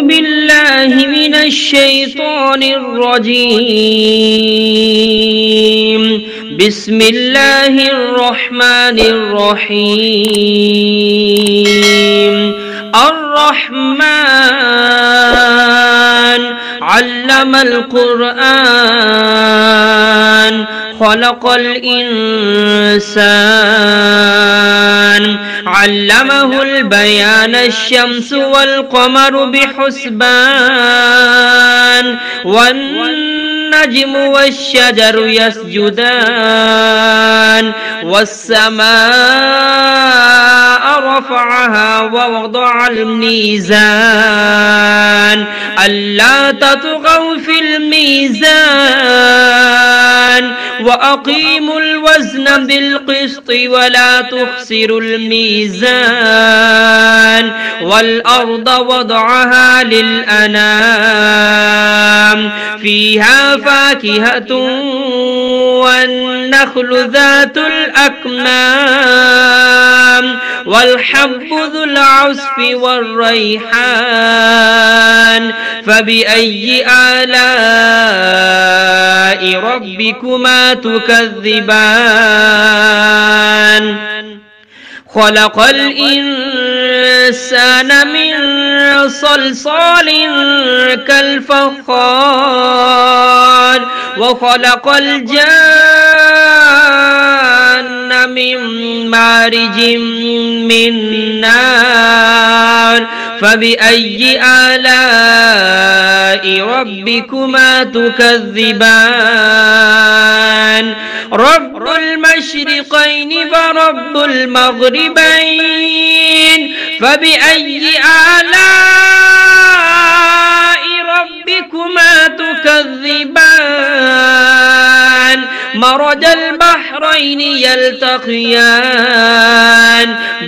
بالله من الشيطان الرجيم. بسم الله الرحمن الرحيم. الرحمن علم القرآن خلق الإنسان علمه البيان الشمس والقمر بحسبان والنجم والشجر يسجدان والسماء رفعها ووضع الميزان ألا تطغوا في الميزان وأقيموا الوزن بالقسط ولا تخسروا الميزان والأرض وضعها للأنام فيها فاكهة والنخل ذات الأكمام والحب ذو العصف والريحان فبأي آلاء ربكما تكذبان خلق الإنسان من صلصال كالفخار وخلق الجان من مارج من نار فبأي آلاء ربكما تكذبان رب المشرقين ورب المغربين فبأي آلاء ربكما تكذبان مرج البحرين يلتقيان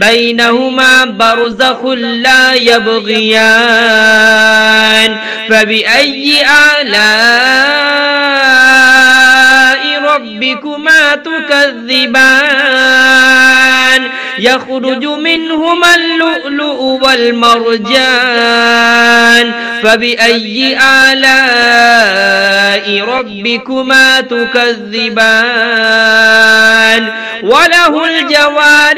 بينهما برزخ لا يبغيان فبأي آلاء ربكما تكذبان يخرج منهما اللؤلؤ والمرجان فبأي آلاء ربكما تكذبان وله الجوار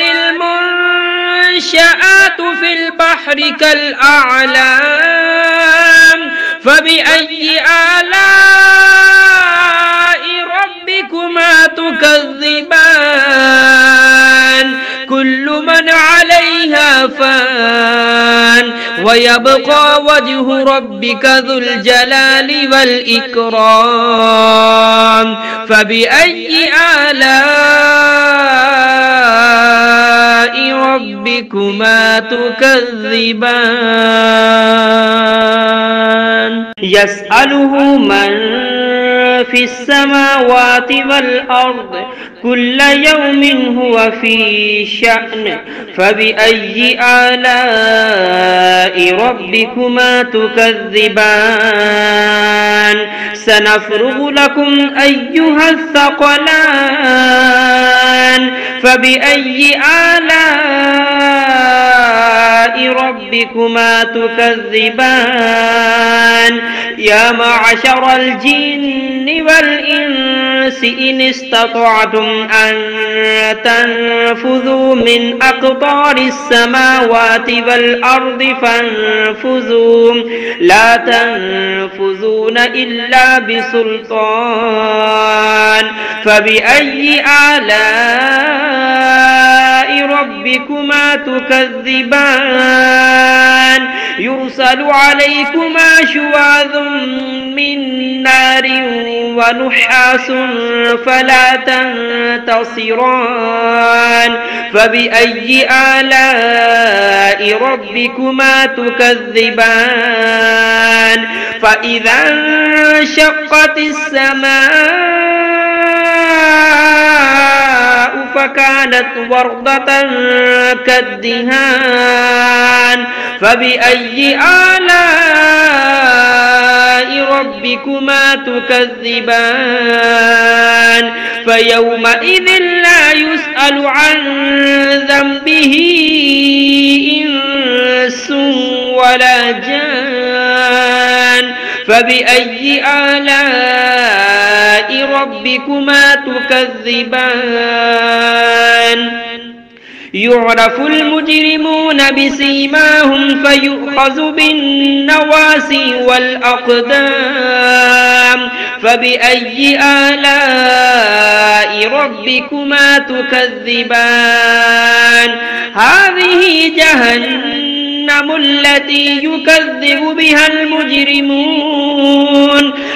المنشآت في البحر كالأعلام فبأي آلاء ربكما تكذبان كل من عليها فان ويبقى وجه ربك ذو الجلال والإكرام فبأي آلاء ربكما تكذبان يسأله من في السماوات والأرض كل يوم هو في شأن فبأي آلاء ربكما تكذبان سنفرغ لكم أيها الثقلان فبأي آلاء ربكما تكذبان يا معشر الجن والإنس إن استطعتم أن تنفذوا من أقطار السماوات والأرض فانفذوا لا تنفذون إلا بسلطان فبأي آلاء ربكما تكذبان يرسل عليكما شواظ من نار ونحاس فلا تنتصران فبأي آلاء ربكما تكذبان فإذا انشقت السماء فكانت وردة كالدهان فبأي آلاء ربكما تكذبان فيومئذ لا يسأل عن ذنبه إنس ولا جان فبأي آلاء ربكما تكذبان يعرف المجرمون بسيماهم فيؤخذ بالنواسي والأقدام فبأي آلاء ربكما تكذبان هذه جهنم التي يكذب بها المجرمون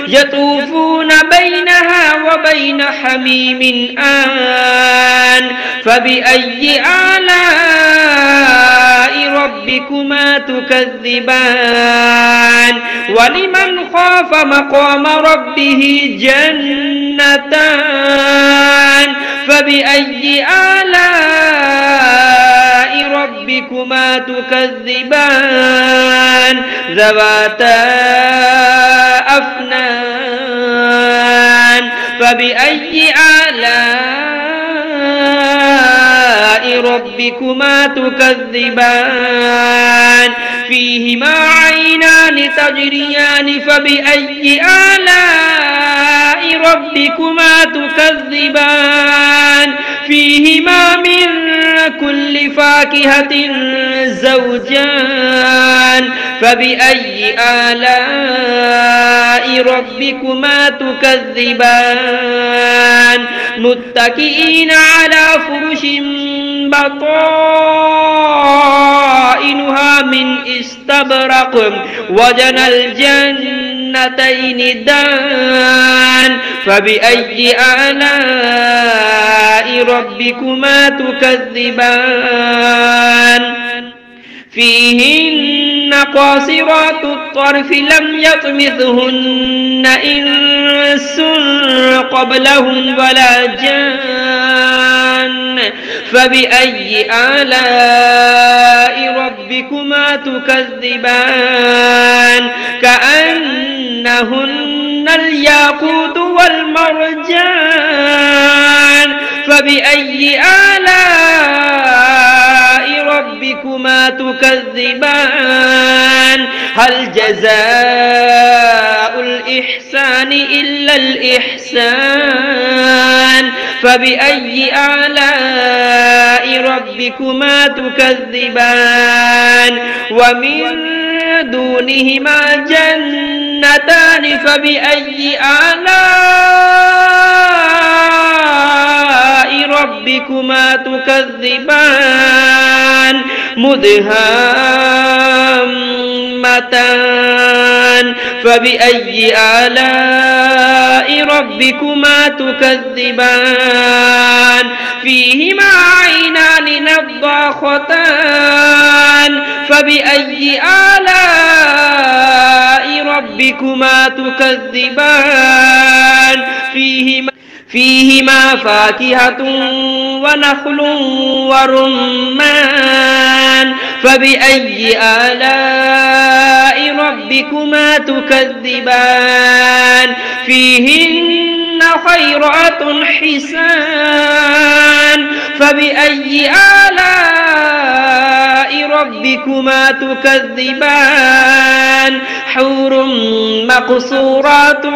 يطوفون بينها وبين حميم آن فبأي آلاء ربكما تكذبان ولمن خاف مقام ربه جنتان فبأي آلاء ربكما تكذبان ذواتا أفنان فبأي آلاء ربكما تكذبان فيهما عينان تجريان فبأي آلاء ربكما تكذبان فيهما من كل فاكهة زوجان فبأي آلاء ربكما تكذبان متكئين على فرش بطائنها من استبرق وجنى الجنتين دان فبأي آلاء ربكما تكذبان فيهن قاصرات الطرف لم يطمثهن إنس قبلهم ولا جان فبأي آلاء ربكما تكذبان كأنهن الياقوت والمرجان فبأي آلاء ربكما تكذبان هل جزاء الإحسان إلا الإحسان فبأي آلاء ربكما تكذبان ومن دونهما جنتان فبأي آلاء ربكما تكذبان مدهامتان فبأي آلاء ربكما تكذبان فيهما عينان نضاختان فبأي آلاء ربكما تكذبان فيهما فاكهة ونخل ورمان فبأي آلاء ربكما تكذبان فيهن خيرات حسان فبأي آلاء ربكما تكذبان حور مقصورات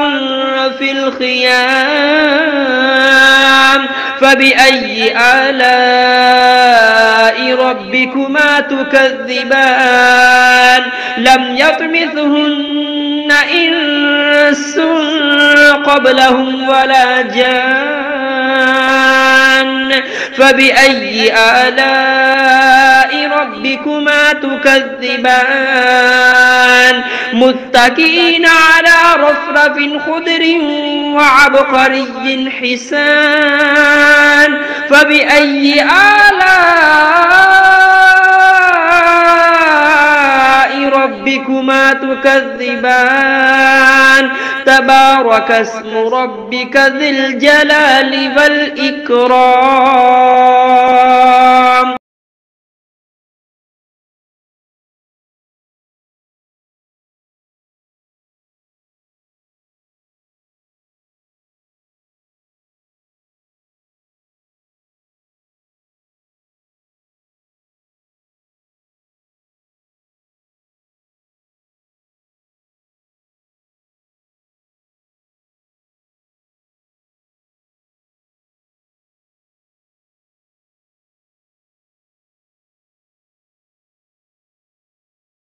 في الخيام فبأي آلاء ربكما تكذبان لم يطمثهن إنس قبلهم ولا جان فبأي آلاء ربكما تكذبان متكئين على رفرف خضر وعبقري حسان فبأي آلاء ربكما تكذبان تبارك اسم ربك ذي الجلال والإكرام